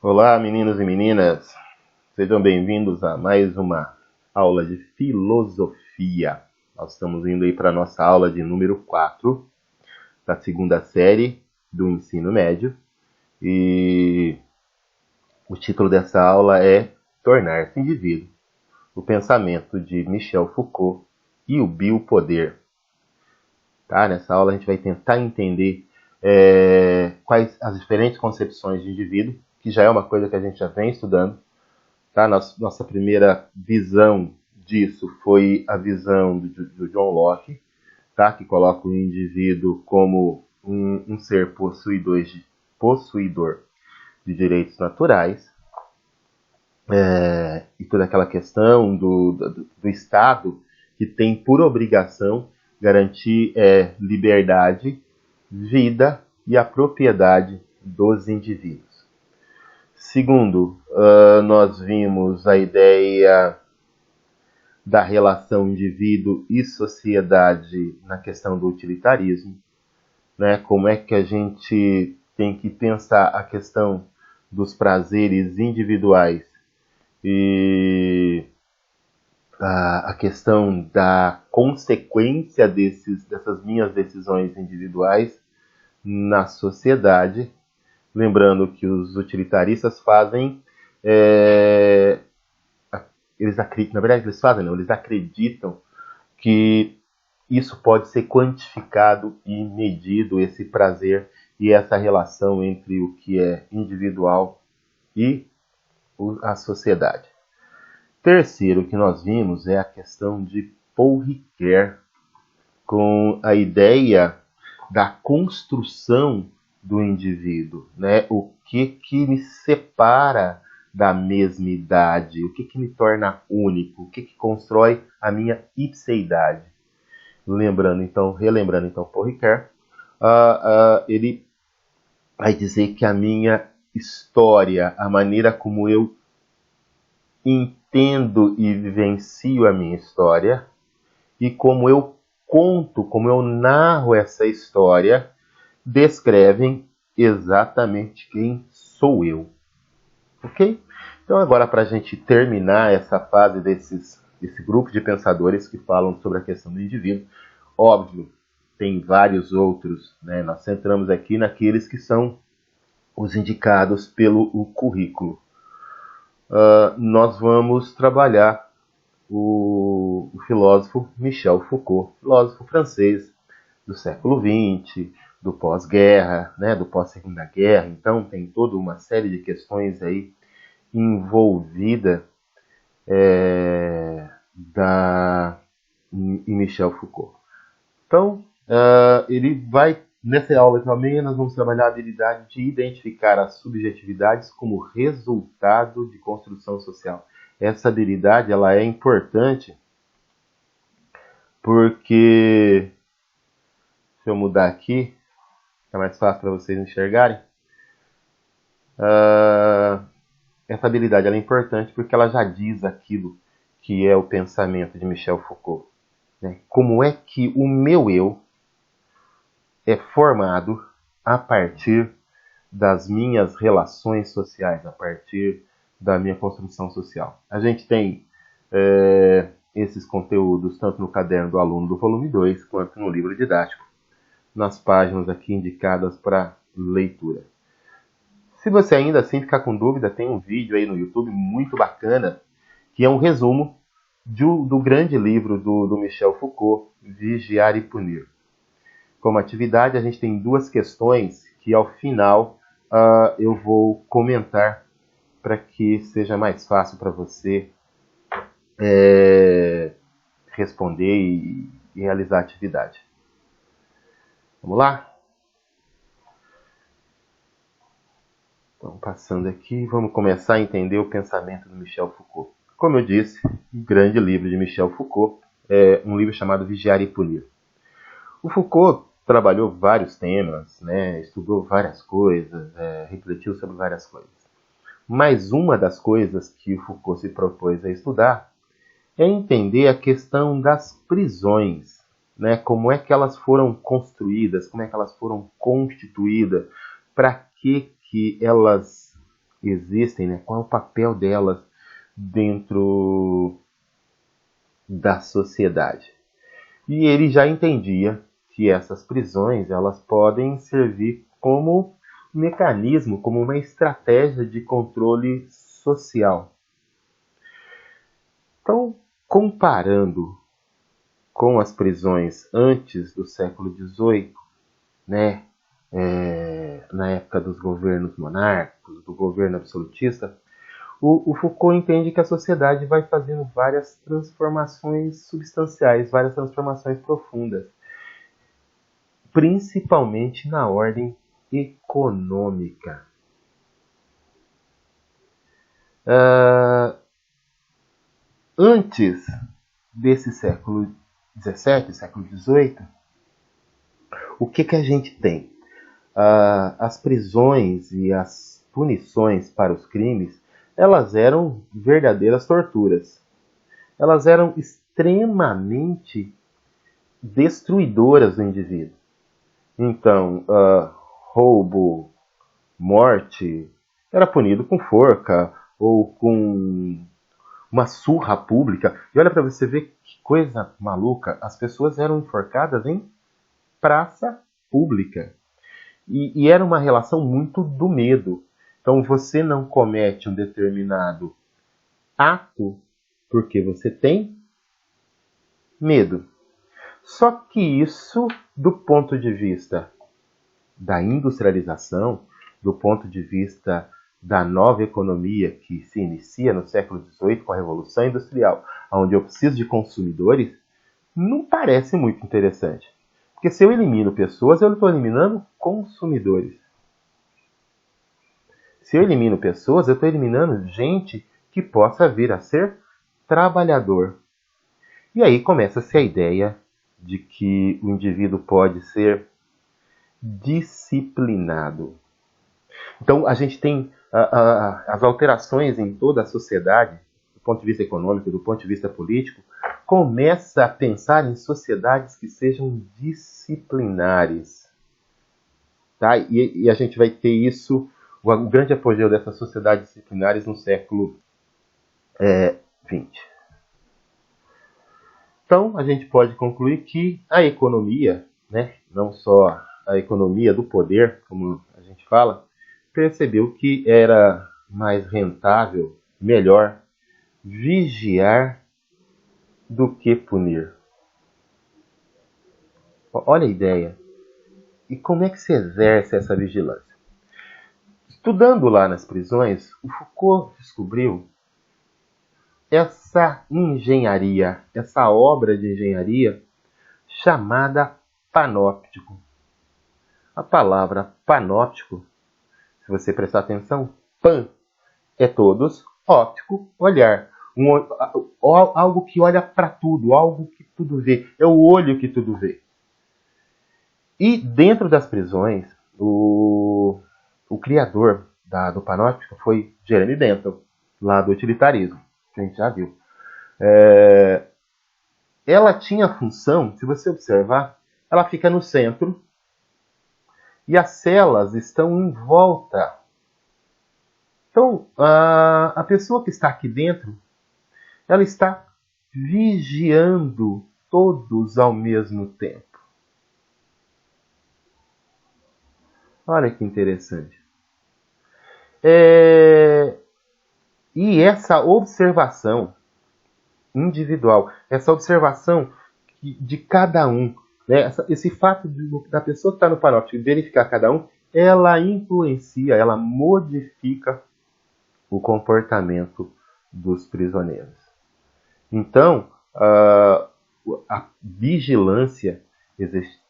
Olá, meninos e meninas, sejam bem-vindos a mais uma aula de filosofia. Nós estamos indo aí para a nossa aula de número 4 da segunda série do ensino médio e o título dessa aula é Tornar-se Indivíduo, o pensamento de Michel Foucault e o biopoder. Tá? Nessa aula a gente vai tentar entender quais as diferentes concepções de indivíduo, que já é uma coisa que a gente já vem estudando. Tá? Nossa primeira visão disso foi a visão do John Locke, tá? Que coloca o indivíduo como um ser possuidor de direitos naturais, e toda aquela questão do Estado que tem por obrigação garantir liberdade, vida e a propriedade dos indivíduos. Segundo, nós vimos a ideia da relação indivíduo e sociedade na questão do utilitarismo, né? Como é que a gente tem que pensar a questão dos prazeres individuais e a questão da consequência dessas minhas decisões individuais na sociedade. Lembrando que os utilitaristas fazem, eles acreditam que isso pode ser quantificado e medido, esse prazer e essa relação entre o que é individual e a sociedade. Terceiro que nós vimos é a questão de Paul Ricoeur, com a ideia da construção do indivíduo, né? O que me separa da mesmidade, o que me torna único, o que constrói a minha ipseidade. Relembrando então Paul Ricoeur, ele vai dizer que a minha história, a maneira como eu entendo e vivencio a minha história e como eu conto, como eu narro essa história, descrevem exatamente quem sou eu. Ok? Então agora, para a gente terminar essa fase desse grupo de pensadores que falam sobre a questão do indivíduo, óbvio, tem vários outros, né? Nós centramos aqui naqueles que são os indicados pelo currículo. Nós vamos trabalhar o filósofo Michel Foucault, filósofo francês do século XX, do pós-guerra, né, do pós-segunda guerra. Então tem toda uma série de questões aí envolvida em Michel Foucault. Então, ele vai, nessa aula também, nós vamos trabalhar a habilidade de identificar as subjetividades como resultado de construção social. Essa habilidade ela é importante porque, se eu mudar aqui, é mais fácil para vocês enxergarem. Essa habilidade ela é importante porque ela já diz aquilo que é o pensamento de Michel Foucault. Né? Como é que o meu eu é formado a partir das minhas relações sociais, a partir da minha construção social. A gente tem esses conteúdos tanto no caderno do aluno do volume 2, quanto no livro didático, nas páginas aqui indicadas para leitura. Se você ainda assim ficar com dúvida, tem um vídeo aí no YouTube muito bacana, que é um resumo do grande livro do Michel Foucault, Vigiar e Punir. Como atividade, a gente tem duas questões que ao final eu vou comentar para que seja mais fácil para você responder e realizar a atividade. Vamos lá? Então, passando aqui, vamos começar a entender o pensamento do Michel Foucault. Como eu disse, um grande livro de Michel Foucault é um livro chamado Vigiar e Punir. O Foucault trabalhou vários temas, né, estudou várias coisas, refletiu sobre várias coisas. Mas uma das coisas que o Foucault se propôs a estudar é entender a questão das prisões, né, como é que elas foram construídas, como é que elas foram constituídas, para que elas existem, né? Qual é o papel delas dentro da sociedade. E ele já entendia que essas prisões elas podem servir como mecanismo, como uma estratégia de controle social. Então, comparando com as prisões antes do século XVIII, né, na época dos governos monárquicos, do governo absolutista, o Foucault entende que a sociedade vai fazendo várias transformações substanciais, várias transformações profundas, principalmente na ordem econômica. Antes desse século XVII, século XVIII, o que a gente tem? As prisões e as punições para os crimes, elas eram verdadeiras torturas. Elas eram extremamente destruidoras do indivíduo. Então, roubo, morte, era punido com forca ou com uma surra pública. E olha para você ver que coisa maluca, as pessoas eram enforcadas em praça pública. E era uma relação muito do medo. Então você não comete um determinado ato porque você tem medo. Só que isso, do ponto de vista da industrialização, do ponto de vista da nova economia que se inicia no século XVIII com a Revolução Industrial, onde eu preciso de consumidores, não parece muito interessante. Porque se eu elimino pessoas, eu estou eliminando consumidores. Se eu elimino pessoas, eu estou eliminando gente que possa vir a ser trabalhador. E aí começa-se a ideia de que o indivíduo pode ser disciplinado. Então a gente tem as alterações em toda a sociedade, do ponto de vista econômico, do ponto de vista político, começa a pensar em sociedades que sejam disciplinares. Tá? E a gente vai ter isso, o grande apogeu dessas sociedades disciplinares no século XX. Então, a gente pode concluir que a economia, né, não só a economia do poder, como a gente fala, percebeu que era mais rentável, melhor, vigiar do que punir. Olha a ideia. E como é que se exerce essa vigilância? Estudando lá nas prisões, o Foucault descobriu essa engenharia, essa obra de engenharia chamada panóptico. A palavra panóptico, se você prestar atenção, pan é todos, óptico, olhar. Algo que olha para tudo, algo que tudo vê. É o olho que tudo vê. E dentro das prisões, o criador do panóptico foi Jeremy Bentham, lá do utilitarismo, que a gente já viu. Ela tinha a função, se você observar, ela fica no centro e as celas estão em volta. Então, a pessoa que está aqui dentro, ela está vigiando todos ao mesmo tempo. Olha que interessante. E essa observação individual, essa observação de cada um, né? Esse fato da pessoa que está no panóptico verificar cada um, ela influencia, ela modifica o comportamento dos prisioneiros. Então, a vigilância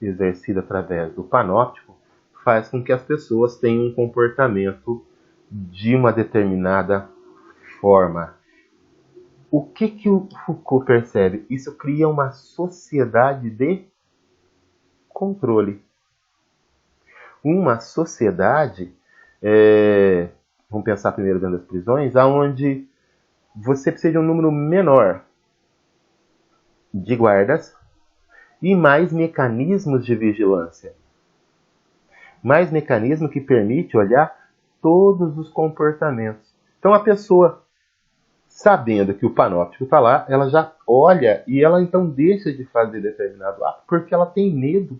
exercida através do panóptico faz com que as pessoas tenham um comportamento de uma determinada forma. O que o Foucault percebe? Isso cria uma sociedade de controle. Uma sociedade, vamos pensar primeiro dentro das prisões, onde você precisa de um número menor de guardas e mais mecanismos de vigilância. Mais mecanismo que permite olhar todos os comportamentos. Então a pessoa, sabendo que o panóptico está lá, ela já olha e ela então deixa de fazer determinado ato, porque ela tem medo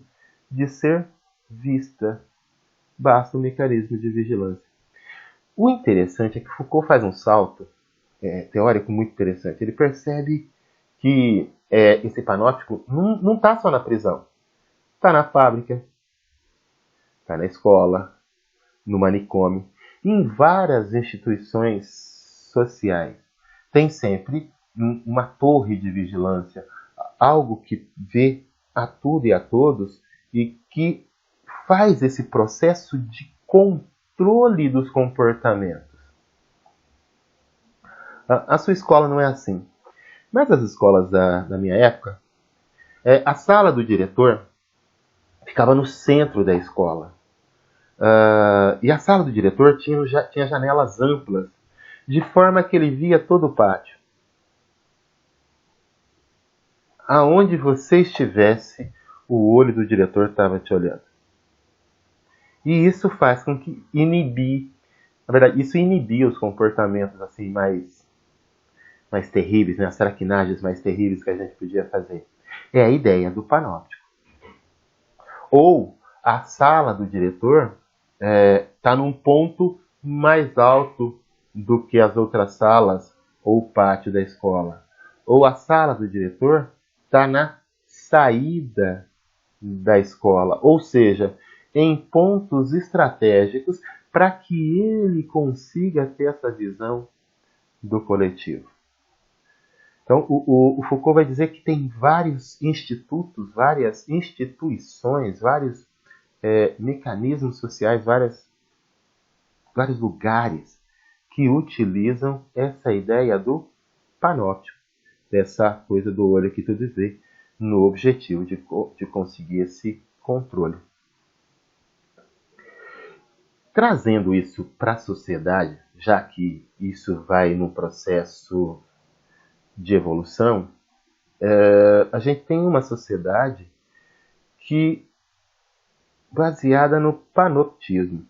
de ser vista. Basta um mecanismo de vigilância. O interessante é que Foucault faz um salto teórico muito interessante. Ele percebe que esse panóptico não está só na prisão. Está na fábrica, está na escola, no manicômio, em várias instituições sociais. Tem sempre uma torre de vigilância, algo que vê a tudo e a todos e que faz esse processo de controle dos comportamentos. A sua escola não é assim. Mas as escolas da minha época, a sala do diretor ficava no centro da escola. E a sala do diretor tinha janelas amplas, de forma que ele via todo o pátio. Aonde você estivesse, o olho do diretor estava te olhando. E isso faz com que na verdade, isso inibia os comportamentos assim mais terríveis, né? As traquinagens mais terríveis que a gente podia fazer. É a ideia do panóptico. Ou a sala do diretor está num ponto mais alto do que as outras salas ou o pátio da escola. Ou a sala do diretor está na saída da escola, ou seja, em pontos estratégicos para que ele consiga ter essa visão do coletivo. Então, o Foucault vai dizer que tem vários institutos, várias instituições, vários mecanismos sociais, vários lugares que utilizam essa ideia do panóptico, dessa coisa do olho que tudo vê, no objetivo de conseguir esse controle. Trazendo isso para a sociedade, já que isso vai no processo de evolução, a gente tem uma sociedade que baseada no panoptismo,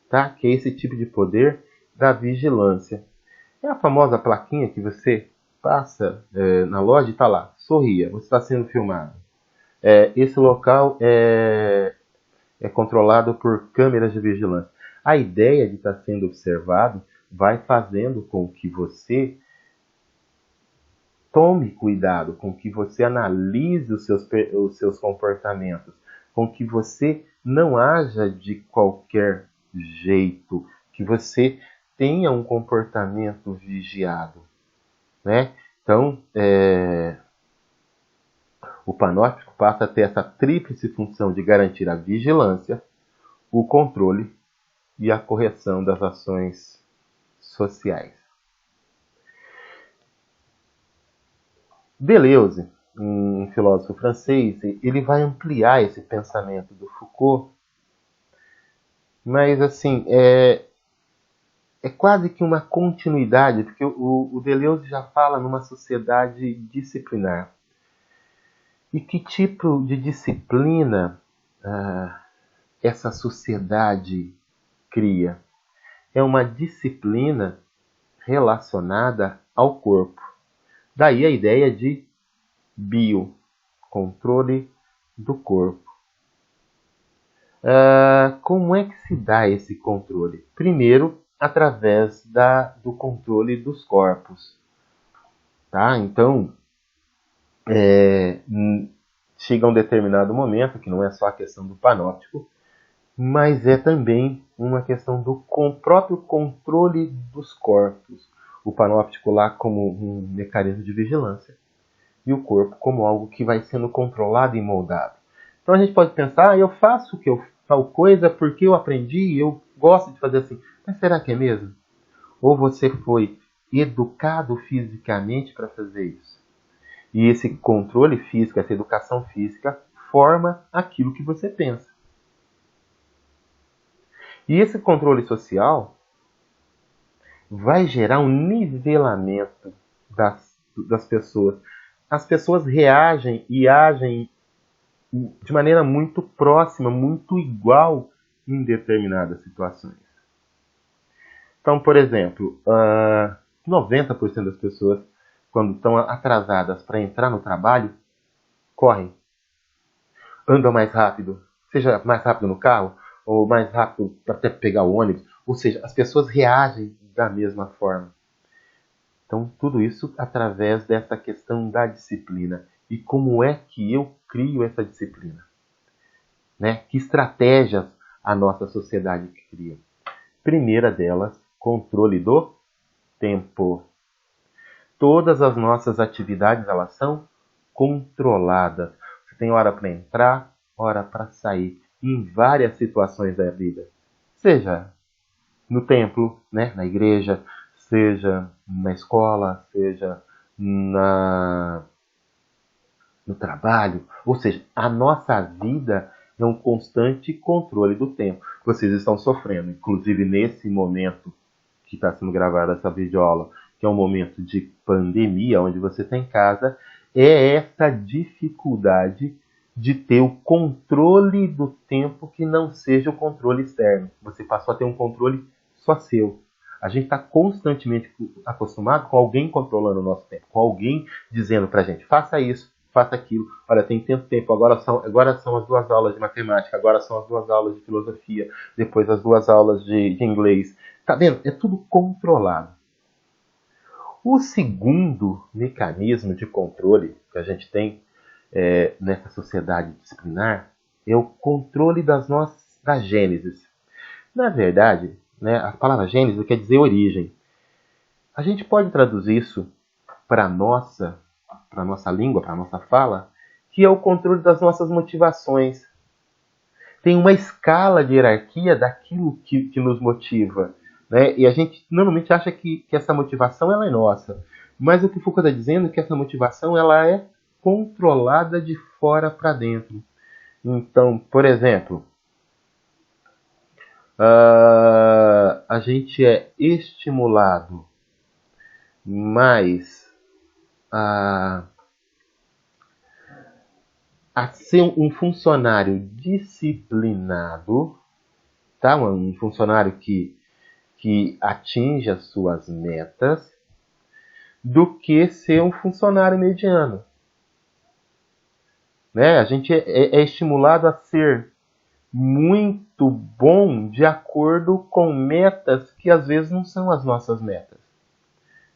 tá? Que é esse tipo de poder da vigilância. É a famosa plaquinha que você passa na loja e está lá, sorria, você está sendo filmado. Esse local é controlado por câmeras de vigilância. A ideia de estar sendo observado vai fazendo com que você tome cuidado, com que você analise os seus comportamentos, com que você não haja de qualquer jeito, que você tenha um comportamento vigiado, né? Então, o panóptico passa a ter essa tríplice função de garantir a vigilância, o controle e a correção das ações sociais. Deleuze, um filósofo francês, ele vai ampliar esse pensamento do Foucault, mas assim, é quase que uma continuidade, porque o Deleuze já fala numa sociedade disciplinar. E que tipo de disciplina essa sociedade cria? É uma disciplina relacionada ao corpo. Daí a ideia de bio, controle do corpo. Como é que se dá esse controle? Primeiro, através do controle dos corpos. Tá? Então, chega um determinado momento, que não é só a questão do panóptico, mas é também uma questão do próprio controle dos corpos. O panóptico lá como um mecanismo de vigilância e o corpo como algo que vai sendo controlado e moldado. Então a gente pode pensar, eu faço tal coisa porque eu aprendi, eu gosto de fazer assim. Mas será que é mesmo? Ou você foi educado fisicamente para fazer isso? E esse controle físico, essa educação física, forma aquilo que você pensa. E esse controle social vai gerar um nivelamento das pessoas. As pessoas reagem e agem de maneira muito próxima, muito igual em determinadas situações. Então, por exemplo, 90% das pessoas, quando estão atrasadas para entrar no trabalho, correm, andam mais rápido, seja mais rápido no carro, ou mais rápido para até pegar o ônibus. Ou seja, as pessoas reagem da mesma forma. Então, tudo isso através dessa questão da disciplina. E como é que eu crio essa disciplina? Né? Que estratégias a nossa sociedade cria? Primeira delas, controle do tempo. Todas as nossas atividades, elas são controladas. Você tem hora para entrar, hora para sair, em várias situações da vida. Seja no templo, né, na igreja, seja na escola, seja no trabalho. Ou seja, a nossa vida é um constante controle do tempo. Vocês estão sofrendo, inclusive nesse momento que está sendo gravada essa videoaula, que é um momento de pandemia, onde você está em casa, é essa dificuldade de ter o controle do tempo que não seja o controle externo. Você passou a ter um controle só seu. A gente está constantemente acostumado com alguém controlando o nosso tempo, com alguém dizendo para a gente, faça isso, faça aquilo. Olha, tem tanto tempo, agora são as 2 aulas de matemática, agora são as 2 aulas de filosofia, depois as 2 aulas de inglês. Tá vendo? É tudo controlado. O segundo mecanismo de controle que a gente tem nessa sociedade disciplinar é o controle da Gênesis. Na verdade, né, a palavra Gênesis quer dizer origem. A gente pode traduzir isso para a nossa língua, para a nossa fala, que é o controle das nossas motivações. Tem uma escala de hierarquia daquilo que nos motiva. Né? E a gente normalmente acha que essa motivação ela é nossa. Mas o que Foucault está dizendo é que essa motivação ela é controlada de fora para dentro. Então, por exemplo, a gente é estimulado mais a ser um funcionário disciplinado, tá? Um funcionário que atinge as suas metas, do que ser um funcionário mediano. Né? A gente é estimulado a ser muito bom de acordo com metas que às vezes não são as nossas metas.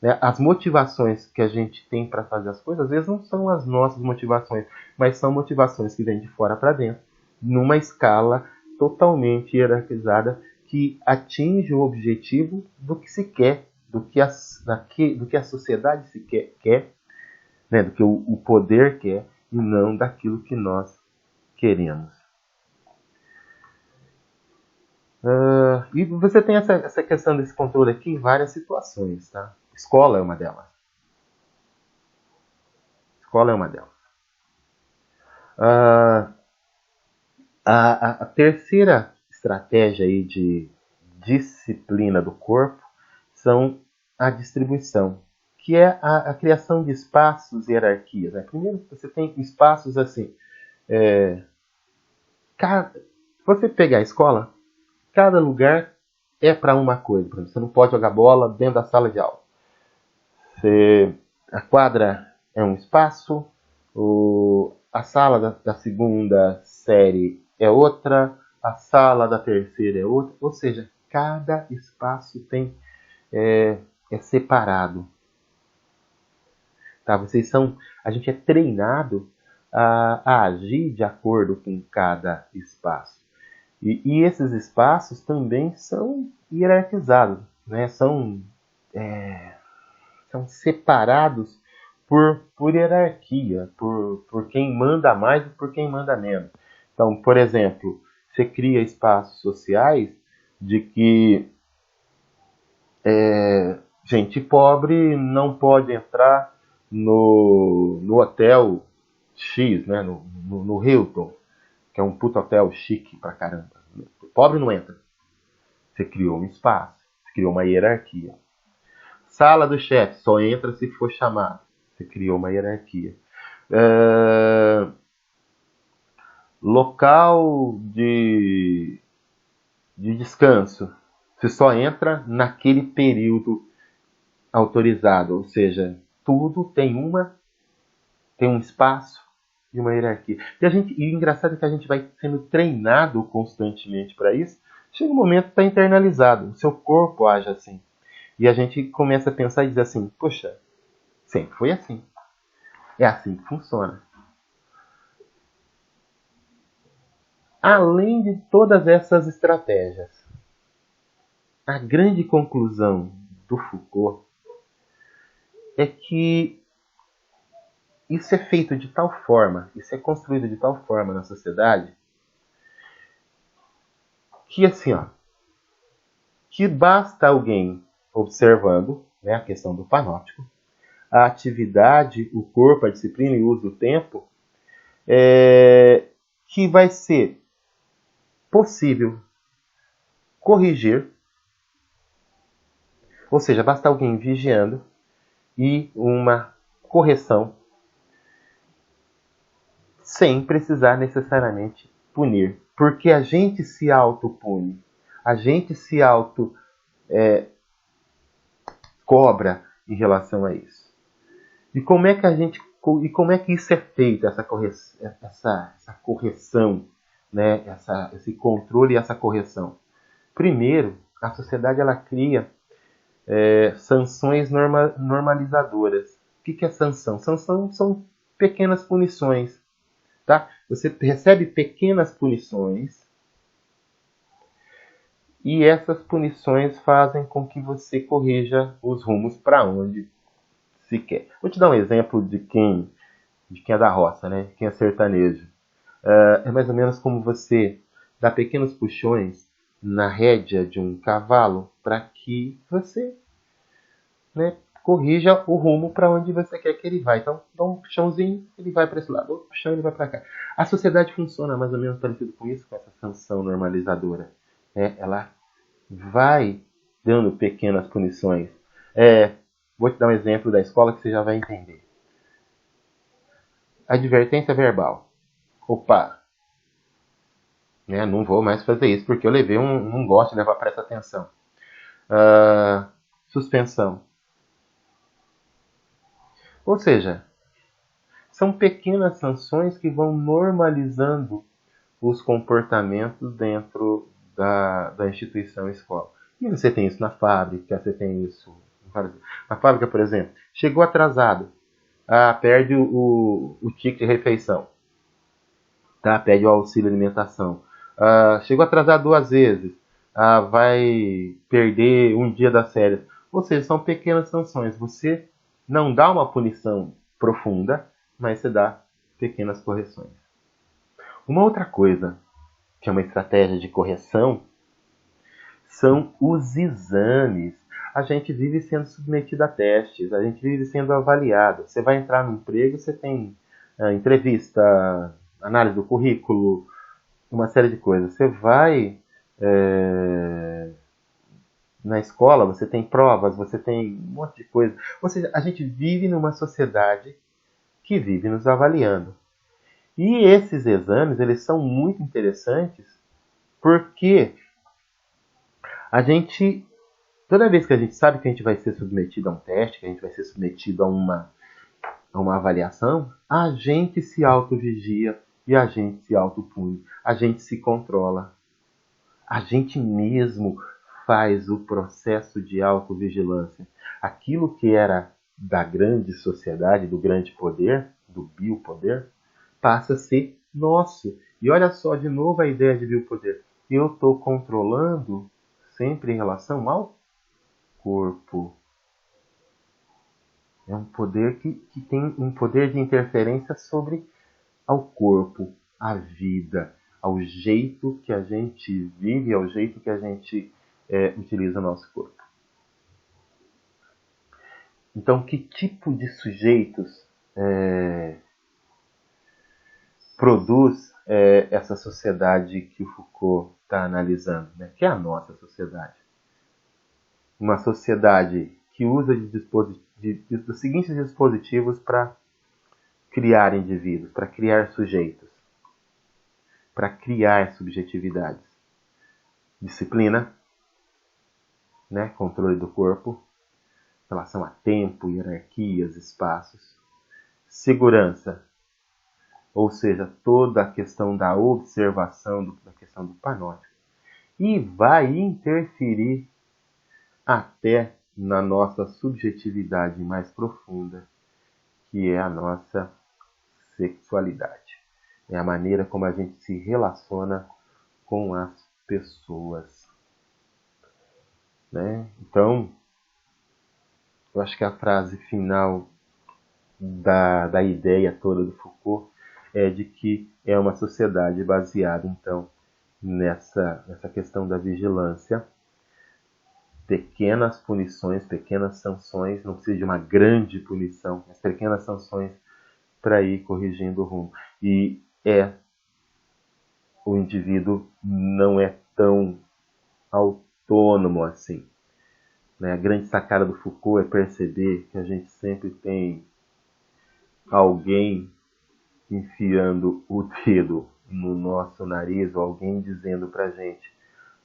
Né? As motivações que a gente tem para fazer as coisas às vezes não são as nossas motivações, mas são motivações que vêm de fora para dentro, numa escala totalmente hierarquizada que atinge o objetivo do que se quer, do que a sociedade se quer, né? Do que o poder quer, e não daquilo que nós queremos. E você tem essa questão desse controle aqui em várias situações. Tá? Escola é uma delas. A terceira estratégia aí de disciplina do corpo são a distribuição, que é a criação de espaços e hierarquias. Né? Primeiro, você tem espaços assim. Se você pegar a escola, cada lugar é para uma coisa. Por exemplo, você não pode jogar bola dentro da sala de aula. A quadra é um espaço, a sala da segunda série é outra, a sala da terceira é outra. Ou seja, cada espaço é separado. Tá? A gente é treinado a agir de acordo com cada espaço. E esses espaços também são hierarquizados, né? São separados por hierarquia, por quem manda mais e por quem manda menos. Então, por exemplo, você cria espaços sociais de que gente pobre não pode entrar no hotel X, né? no Hilton, que é um puto hotel chique pra caramba. O pobre não entra. Você criou um espaço, você criou uma hierarquia. Sala do chefe, só entra se for chamado. Você criou uma hierarquia. Local de descanso. Você só entra naquele período autorizado, ou seja, tudo tem um espaço e uma hierarquia. E o engraçado é que a gente vai sendo treinado constantemente para isso. Chega um momento que está internalizado, o seu corpo age assim. E a gente começa a pensar e dizer assim, poxa, sempre foi assim. É assim que funciona. Além de todas essas estratégias, a grande conclusão do Foucault é que isso é feito de tal forma, isso é construído de tal forma na sociedade, que assim, ó, que basta alguém observando, né, a questão do panóptico, a atividade, o corpo, a disciplina e o uso do tempo, que vai ser possível corrigir, ou seja, basta alguém vigiando e uma correção sem precisar necessariamente punir. Porque a gente se autopune, a gente se cobra em relação a isso. E como é que isso é feito, essa correção, né? Esse controle e essa correção? Primeiro, a sociedade ela cria sanções normalizadoras. O que é sanção? Sanção são pequenas punições. Tá? Você recebe pequenas punições e essas punições fazem com que você corrija os rumos para onde se quer. Vou te dar um exemplo de quem é da roça, né? Quem é sertanejo. É mais ou menos como você dá pequenos puxões na rédea de um cavalo para que você, né, corrija o rumo para onde você quer que ele vá. Então, dá um puxãozinho, ele vai para esse lado. Outro puxão, ele vai para cá. A sociedade funciona mais ou menos parecido com isso, com essa sanção normalizadora. Ela vai dando pequenas punições. Vou te dar um exemplo da escola que você já vai entender. Advertência verbal. Opa, né, não vou mais fazer isso porque eu levei não gosto de levar presta atenção. Suspensão. Ou seja, são pequenas sanções que vão normalizando os comportamentos dentro da instituição escola. E você tem isso na fábrica, você tem isso na fábrica, por exemplo. Chegou atrasado, perde o ticket de refeição, tá? Pede o auxílio alimentação. Chegou atrasado 2 vezes, vai perder um dia das férias. Ou seja, são pequenas sanções. Você não dá uma punição profunda, mas você dá pequenas correções. Uma outra coisa, que é uma estratégia de correção, são os exames. A gente vive sendo submetido a testes, a gente vive sendo avaliado. Você vai entrar no emprego, você tem entrevista, análise do currículo, uma série de coisas. Você vai na escola, você tem provas, você tem um monte de coisa. Ou seja, a gente vive numa sociedade que vive nos avaliando. E esses exames, eles são muito interessantes porque toda vez que a gente sabe que a gente vai ser submetido a um teste, que a gente vai ser submetido a uma avaliação, a gente se autovigia e a gente se autopune, a gente se controla. A gente mesmo faz o processo de autovigilância. Aquilo que era da grande sociedade, do grande poder, do biopoder, passa a ser nosso. E olha só, de novo a ideia de biopoder. Eu estou controlando sempre em relação ao corpo. É um poder que tem um poder de interferência sobre ao corpo, à vida, ao jeito que a gente vive, ao jeito que a gente utiliza o nosso corpo. Então, que tipo de sujeitos produz essa sociedade que o Foucault está analisando, né? Que é a nossa sociedade? Uma sociedade que usa dos seguintes dispositivos para criar indivíduos, para criar sujeitos, para criar subjetividades. Disciplina, né? Controle do corpo, relação a tempo, hierarquias, espaços. Segurança, ou seja, toda a questão da observação, da questão do panóptico. E vai interferir até na nossa subjetividade mais profunda, que é a nossa sexualidade. É a maneira como a gente se relaciona com as pessoas. Né? Então, eu acho que a frase final da ideia toda do Foucault é de que é uma sociedade baseada, então, nessa questão da vigilância, pequenas punições, pequenas sanções, não precisa de uma grande punição, mas pequenas sanções para ir corrigindo o rumo. E o indivíduo não é tão autônomo assim. Né? A grande sacada do Foucault é perceber que a gente sempre tem alguém enfiando o dedo no nosso nariz, ou alguém dizendo pra gente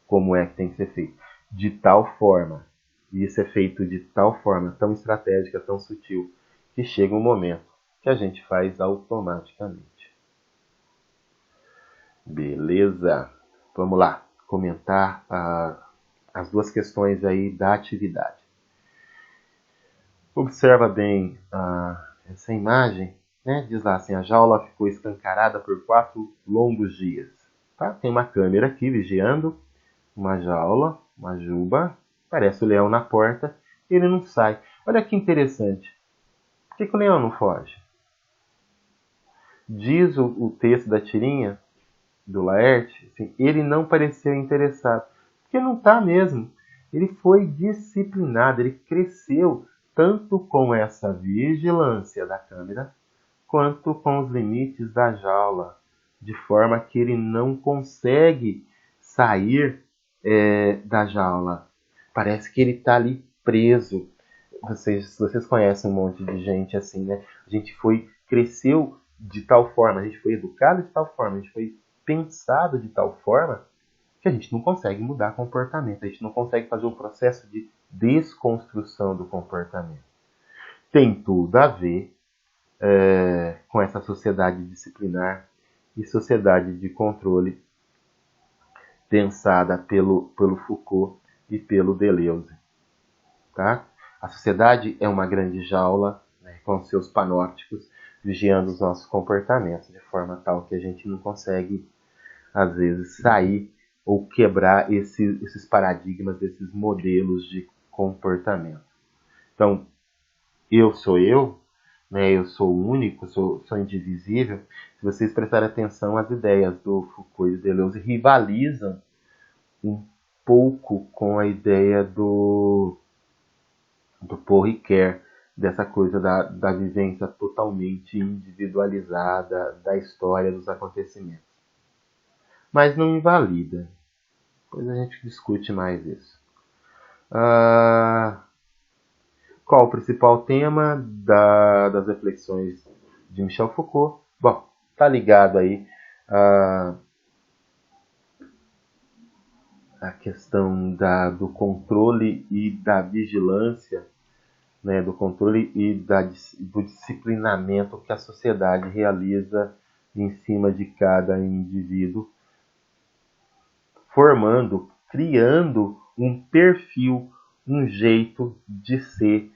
como é que tem que ser feito. De tal forma, e isso é feito de tal forma, tão estratégica, tão sutil, que chega um momento que a gente faz automaticamente. Beleza? Vamos lá, comentar as duas questões aí da atividade. Observa bem essa imagem, né? Diz lá assim, a jaula ficou escancarada por 4 longos dias. Tá? Tem uma câmera aqui vigiando, uma jaula, uma juba, parece o leão na porta, e ele não sai. Olha que interessante. Por que o leão não foge? Diz o texto da tirinha, do Laerte, assim, ele não pareceu interessado. Porque não está mesmo. Ele foi disciplinado, ele cresceu tanto com essa vigilância da câmera, quanto com os limites da jaula, de forma que ele não consegue sair da jaula. Parece que ele está ali preso. Vocês conhecem um monte de gente assim, né? A gente cresceu de tal forma, a gente foi educado de tal forma, a gente foi pensado de tal forma que a gente não consegue mudar comportamento, a gente não consegue fazer o processo de desconstrução do comportamento. Tem tudo a ver com essa sociedade disciplinar e sociedade de controle pensada pelo Foucault e pelo Deleuze. Tá? A sociedade é uma grande jaula, né, com seus panópticos, vigiando os nossos comportamentos, de forma tal que a gente não consegue, às vezes, sair ou quebrar esses paradigmas, esses modelos de comportamento. Então, eu sou eu, né, eu sou único, sou indivisível. Se vocês prestarem atenção, as ideias do Foucault e do Deleuze rivalizam um pouco com a ideia do Paul Ricoeur, dessa coisa da vivência totalmente individualizada da história dos acontecimentos. Mas não invalida. Depois a gente discute mais isso. Qual o principal tema das reflexões de Michel Foucault? Bom, tá ligado aí a questão do controle e da vigilância, né, do controle e do disciplinamento que a sociedade realiza em cima de cada indivíduo, criando um perfil, um jeito de ser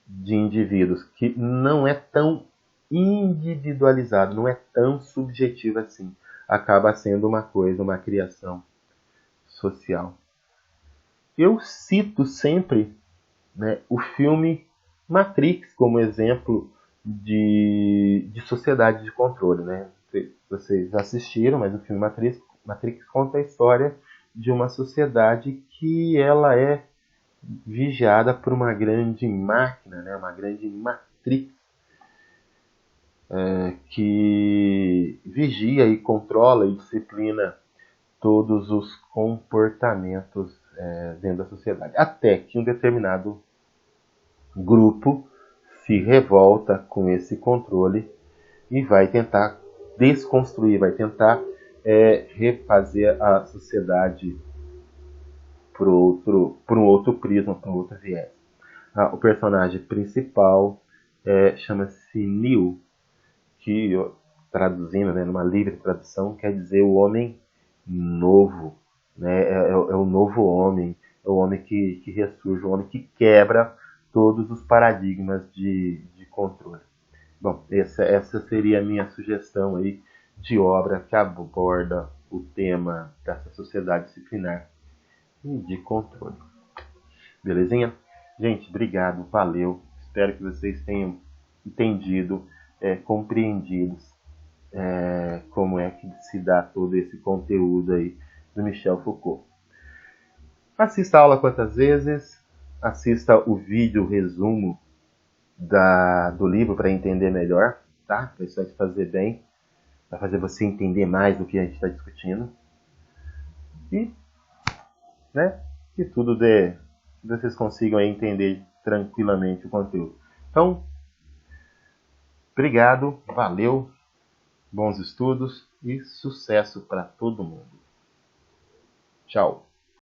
de indivíduos que não é tão individualizado, não é tão subjetivo assim. Acaba sendo uma criação social. Eu cito sempre, né, o filme Matrix como exemplo de sociedade de controle. Né? Vocês assistiram, mas o filme Matrix conta a história de uma sociedade que ela é vigiada por uma grande máquina, né? Uma grande matrix que vigia e controla e disciplina todos os comportamentos dentro da sociedade. Até que um determinado grupo se revolta com esse controle e vai tentar desconstruir, vai tentar refazer a sociedade por um outro prisma, por um outro viés. O personagem principal chama-se Neo, que, traduzindo, né, numa livre tradução, quer dizer o homem novo. Né? É o novo homem, é o homem que ressurge, o homem que quebra todos os paradigmas de controle. Bom, essa seria a minha sugestão aí de obra que aborda o tema dessa sociedade disciplinar e de controle. Belezinha? Gente, obrigado, valeu. Espero que vocês tenham entendido, compreendido como é que se dá todo esse conteúdo aí do Michel Foucault. Assista a aula quantas vezes, assista o vídeo resumo do livro para entender melhor, tá? Isso vai te fazer bem, vai fazer você entender mais do que a gente está discutindo. E, né, que tudo vocês consigam aí entender tranquilamente o conteúdo. Então, obrigado, valeu, bons estudos e sucesso para todo mundo. Tchau.